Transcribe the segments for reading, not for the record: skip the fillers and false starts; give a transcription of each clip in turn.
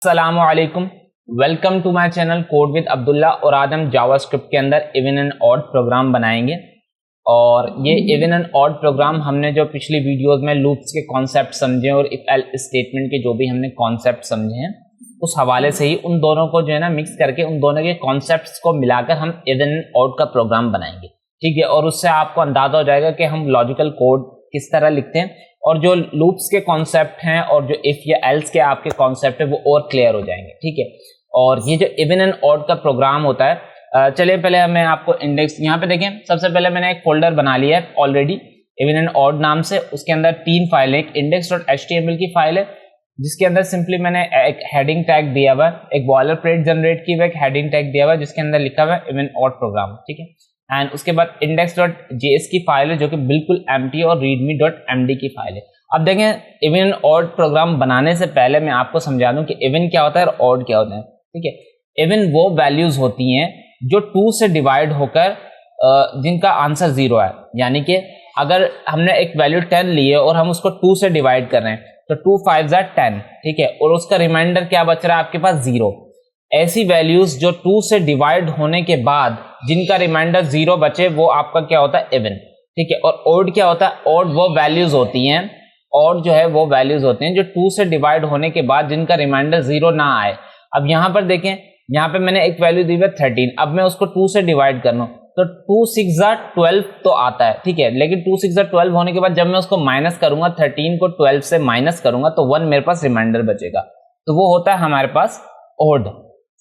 अस्सलामुअलैकुम, welcome to my channel code with Abdullah. और आज हम जावास्क्रिप्ट के अंदर इवन एंड ऑड प्रोग्राम बनाएंगे। और ये इवन एंड ऑड प्रोग्राम हमने जो पिछली वीडियोस में लूप्स के कॉन्सेप्ट समझे और इफ एल्स स्टेटमेंट के जो भी हमने कॉन्सेप्ट समझे हैं उस हवाले से ही उन दोनों को जो है ना मिक्स करके उन दोनों के कॉन्सेप्ट्स को मिलाकर हम इवन एंड ऑड का प्रोग्राम बनाएंगे। ठीक है, और उससे आपको अंदाजा हो जाएगा कि हम लॉजिकल कोड किस तरह लिखते हैं और जो लूप्स के कॉन्सेप्ट हैं और जो इफ या एल्स के आपके कॉन्सेप्ट है वो और क्लियर हो जाएंगे। ठीक है, और ये जो इवन एंड ऑड का प्रोग्राम होता है, चलिए पहले मैं आपको इंडेक्स यहाँ पे देखें। सबसे पहले मैंने एक फोल्डर बना लिया है ऑलरेडी इवन एंड ऑड नाम से। उसके अंदर 3 फाइलें, एक index.html की फाइल है जिसके अंदर सिंपली मैंने एक हेडिंग टैग दिया हुआ है, एक बॉयलर प्लेट जनरेट की हुआ एक हेडिंग टैग दिया हुआ है जिसके अंदर लिखा हुआ है इवन ऑड प्रोग्राम। ठीक है, एंड उसके बाद index.js की फाइल है जो कि बिल्कुल एम्प्टी और readme.md की फाइल है। अब देखें इवन एंड ऑड प्रोग्राम बनाने से पहले मैं आपको समझा दूं कि इवन क्या होता है और ऑड क्या होता है। ठीक है, इवन वो वैल्यूज होती हैं जो 2 से डिवाइड होकर जिनका आंसर 0 है। यानी कि अगर हमने एक वैल्यू 10 ली है और हम उसको 2 से डिवाइड कर रहे हैं तो 2 5 10। ठीक है, और उसका रिमाइंडर क्या बच रहा है आपके पास 0। ऐसी वैल्यूज जो 2 से डिवाइड होने के बाद जिनका रिमाइंडर 0 बचे वो आपका क्या होता है इवन। ठीक है, और ऑड क्या होता है, ऑड वो वैल्यूज होती हैं, ऑड जो है वो वैल्यूज होते हैं जो 2 से डिवाइड होने के बाद जिनका रिमाइंडर 0 ना आए। अब यहाँ पर देखें, यहाँ पे मैंने एक वैल्यू दी है 13। अब मैं उसको 2 से डिवाइड कर लूं तो 2 6 12 तो आता है। ठीक है, लेकिन 2 6 12 होने के बाद जब मैं उसको माइनस करूंगा, 13 को 12 से माइनस करूंगा तो 1 मेरे पास रिमाइंडर बचेगा, तो वो होता है हमारे पास ऑड।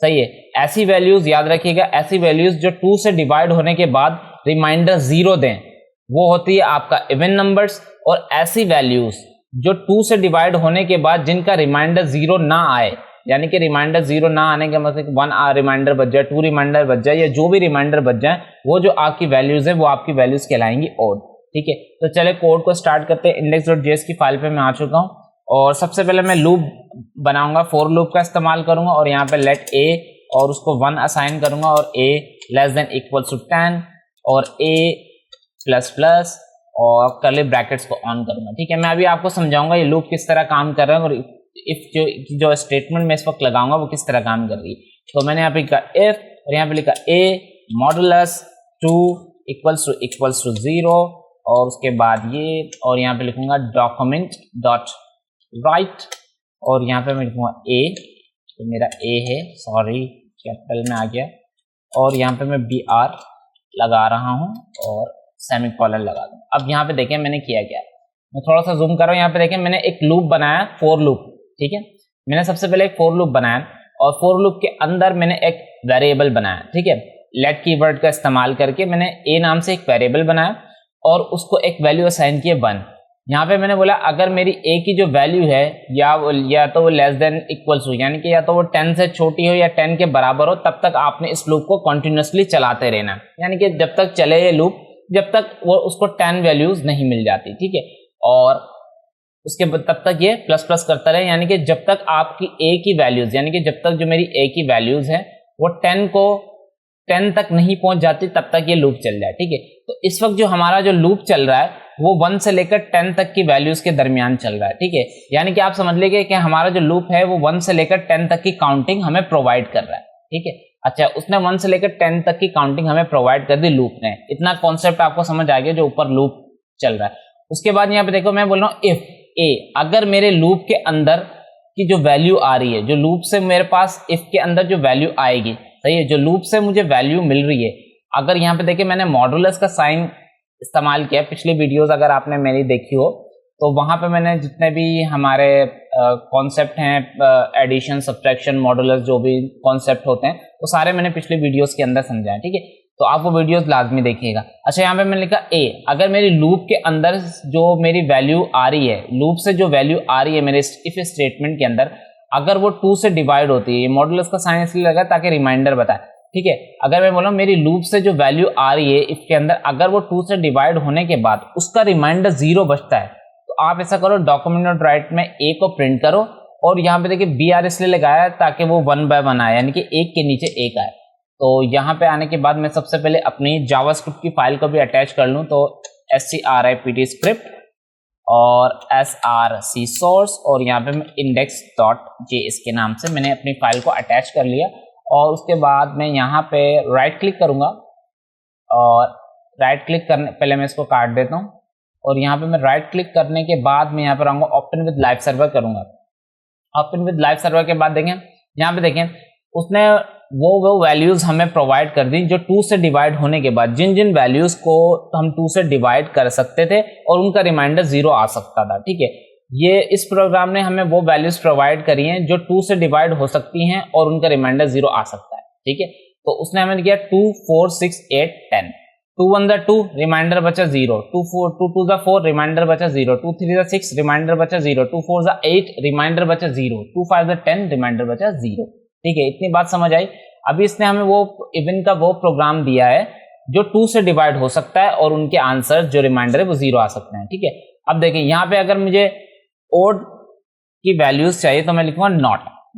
सही है, ऐसी वैल्यूज याद रखिएगा, ऐसी वैल्यूज जो 2 से डिवाइड होने के बाद रिमाइंडर 0 दें वो होती है आपका इवन नंबर्स। और ऐसी वैल्यूज जो 2 से डिवाइड होने के बाद जिनका रिमाइंडर 0 ना आए, यानी कि रिमाइंडर 0 ना आने का मतलब 1 रिमाइंडर बच जाए, 2 रिमाइंडर बच जाए या जो भी रिमाइंडर बच जाए, वो जो आपकी वैल्यूज है वो आपकी वैल्यूज कहलाएंगी ऑड। ठीक है, तो चले कोड को स्टार्ट करते हैं। index.js की फाइल पे मैं आ चुका हूँ और सबसे पहले मैं लूप बनाऊंगा, फॉर लूप का इस्तेमाल करूंगा और यहाँ पे लेट a और उसको 1 असाइन करूंगा और a less than equals to 10 और a प्लस प्लस और कर्ली ब्रैकेट्स को ऑन करूंगा। ठीक है, मैं अभी आपको समझाऊंगा ये लूप किस तरह काम कर रहा है और इफ जो स्टेटमेंट मैं इस वक्त लगाऊंगा वो किस तरह काम कर रही है। तो मैंने यहाँ पे लिखा इफ और यहाँ पे लिखा a मॉडुलस 2 इक्वल्स टू 0 और उसके बाद ये, और यहाँ पे लिखूंगा डॉक्यूमेंट डॉट राइट और यहाँ पे मैं लिखूंगा a, तो मेरा a है, सॉरी कैपिटल में आ गया, और यहाँ पे मैं br लगा रहा हूँ और सेमीकोलन लगा दूँ। अब यहाँ पे देखें मैंने किया क्या, मैं थोड़ा सा जूम कर रहा हूँ। यहाँ पे देखें मैंने एक लूप बनाया, फॉर लूप। ठीक है, मैंने सबसे पहले एक फॉर लूप बनाया और फॉर लूप के अंदर मैंने एक वेरिएबल बनाया। ठीक है, लेट कीवर्ड का इस्तेमाल करके मैंने a नाम से एक वेरिएबल बनाया और उसको एक वैल्यू असाइन किया 1। यहाँ पे मैंने बोला अगर मेरी a की जो वैल्यू है या तो वो लेस देन इक्वल्स हो, यानी कि या तो वो 10 से छोटी हो या 10 के बराबर हो, तब तक आपने इस लूप को कंटिन्यूसली चलाते रहना। यानी कि जब तक चले ये लूप, जब तक वो उसको 10 वैल्यूज नहीं मिल जाती। ठीक है, और उसके तब तक ये प्लस प्लस करता रहे, यानी कि जब तक आपकी a की वैल्यूज, यानी कि जब तक जो मेरी a की वैल्यूज है वो 10 तक नहीं पहुंच जाती तब तक ये लूप चल जाए। ठीक है, तो इस वक्त जो हमारा जो लूप चल रहा है वो 1 से लेकर 10 तक की वैल्यूज के दरमियान चल रहा है। ठीक है, यानी कि आप समझ लीजिए कि हमारा जो लूप है वो 1 से लेकर 10 तक की काउंटिंग हमें प्रोवाइड कर रहा है। ठीक है, अच्छा उसने 1 से लेकर 10 तक की काउंटिंग हमें प्रोवाइड कर दी लूप ने। इतना कॉन्सेप्ट आपको समझ आ गया जो ऊपर लूप चल रहा है। उसके बाद यहाँ पे देखो मैं बोल रहा हूँ इफ a, अगर मेरे लूप के अंदर की जो वैल्यू आ रही है, जो लूप से मेरे पास इफ के अंदर जो वैल्यू आएगी, सही है, जो लूप से मुझे वैल्यू मिल रही है, अगर यहाँ पे देखिए मैंने मॉडुलस का साइन इस्तेमाल किया। पिछली वीडियोस अगर आपने मेरी देखी हो तो वहां पे मैंने जितने भी हमारे कॉन्सेप्ट हैं, एडिशन सब्ट्रैक्शन मॉडुलस जो भी कॉन्सेप्ट होते हैं वो सारे मैंने पिछले वीडियोस के अंदर समझाए। ठीक है, तो आप वो वीडियोस लाजमी देखिएगा। अच्छा यहाँ पे मैंने लिखा a, अगर मेरी लूप के अंदर जो मेरी वैल्यू आ रही है, लूप से जो वैल्यू आ रही है मेरे इफ स्टेटमेंट के अंदर, अगर वो 2 से डिवाइड होती है, मॉडुलस का साइन इसलिए लगा ताकि रिमाइंडर बताए। ठीक है, अगर मैं बोला मेरी लूप से जो वैल्यू आ रही है इफ के अंदर, अगर वो 2 से डिवाइड होने के बाद उसका रिमाइंडर 0 बचता है, तो आप ऐसा करो डॉक्यूमेंट डॉट राइट में a को प्रिंट करो और यहाँ पे देखिए br इसलिए लगाया ताकि वो 1 by 1 आए, यानी कि एक के नीचे एक आए। तो यहाँ पे आने के बाद मैं सबसे पहले अपनी जावास्क्रिप्ट की फाइल को भी अटैच कर लूँ, तो script और src सोर्स, और यहाँ पे मैं index.js के नाम से मैंने अपनी फाइल को अटैच कर लिया। और उसके बाद मैं यहाँ पे राइट क्लिक करूँगा, और राइट क्लिक करने पहले मैं इसको काट देता हूँ, और यहाँ पे मैं राइट क्लिक करने के बाद मैं यहाँ पर आऊँगा ओपन विद लाइव सर्वर करूँगा। ओपन विद लाइव सर्वर के बाद देखें यहाँ पे देखें उसने वो वैल्यूज हमें प्रोवाइड कर दी जो 2 से डिवाइड होने के बाद जिन जिन वैल्यूज को हम 2 से डिवाइड कर सकते थे और उनका रिमाइंडर 0 आ सकता था। ठीक है, ये इस प्रोग्राम ने हमें वो वैल्यूज प्रोवाइड करी हैं जो 2 से डिवाइड हो सकती हैं और उनका रिमाइंडर 0 आ सकता है। ठीक है, तो उसने हमें किया 2 4 6 8 10, 2 1 2 रिमाइंडर बचा 0, 2 2 4 रिमाइंडर बचा 0, 2 3 6 रिमाइंडर बचा 0, 2 4 8 रिमाइंडर बचा 0, 2 5 10 रिमाइंडर बचा 0। ठीक है, इतनी बात समझ आई। अभी इसने हमें वो इवन का वो प्रोग्राम दिया है जो 2 से डिवाइड हो सकता है और उनके आंसर जो रिमाइंडर है वो 0 आ सकते हैं। ठीक है, अब देखिए यहाँ पे अगर मुझे ओड की वैल्यूज चाहिए तो मैं लिखूंगा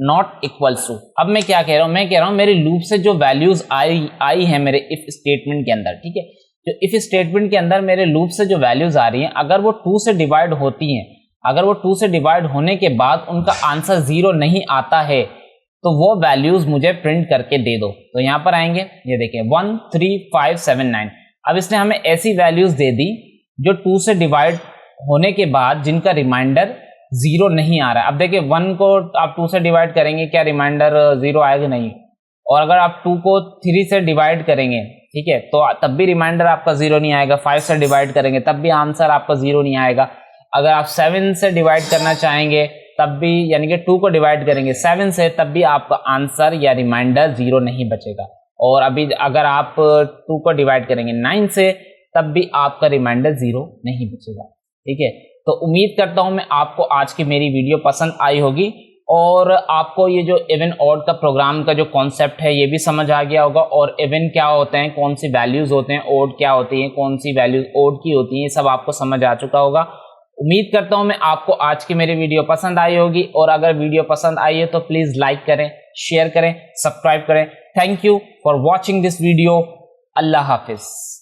नॉट इक्वल्स टू। अब मैं क्या कह रहा हूँ, मैं कह रहा हूँ मेरे लूप से जो वैल्यूज आई है मेरे इफ स्टेटमेंट के अंदर, ठीक है, जो इफ स्टेटमेंट के अंदर मेरे लूप से जो वैल्यूज आ रही हैं अगर वो 2 से डिवाइड होती हैं, अगर वो 2 से डिवाइड होने के बाद उनका आंसर 0 नहीं आता है तो वो वैल्यूज मुझे प्रिंट करके दे दो। तो यहाँ पर आएंगे, ये देखिए 1 3 5 7 9। अब इसने हमें ऐसी वैल्यूज दे दी जो 2 से डिवाइड होने के बाद जिनका रिमाइंडर 0 नहीं आ रहा है। अब देखिए 1 को आप 2 से डिवाइड करेंगे, क्या रिमाइंडर 0 आएगा? नहीं। और अगर आप 2 को 3 से डिवाइड करेंगे, ठीक है, तो तब भी रिमाइंडर आपका 0 नहीं आएगा। 5 से डिवाइड करेंगे तब भी आंसर आपका 0 नहीं आएगा। अगर आप 7 से डिवाइड करना चाहेंगे तब भी, यानी कि 2 को डिवाइड करेंगे 7 से, तब भी आपका आंसर या रिमाइंडर 0 नहीं बचेगा। और अभी अगर आप 2 को डिवाइड करेंगे 9 से तब भी आपका रिमाइंडर 0 नहीं बचेगा। ठीक है, तो उम्मीद करता हूं मैं आपको आज की मेरी वीडियो पसंद आई होगी और आपको ये जो इवन ऑड का प्रोग्राम का जो कॉन्सेप्ट है ये भी समझ आ गया होगा, और इवन क्या होते हैं, कौन सी वैल्यूज होते हैं, ऑड क्या होती है, कौन सी वैल्यूज ऑड की होती हैं, ये सब आपको समझ आ चुका होगा। उम्मीद करता हूं मैं आपको आज की मेरी वीडियो पसंद आई होगी, और अगर वीडियो पसंद आई है तो प्लीज लाइक करें, शेयर करें, सब्सक्राइब करें। Thank you for watching this video. Allah Hafiz.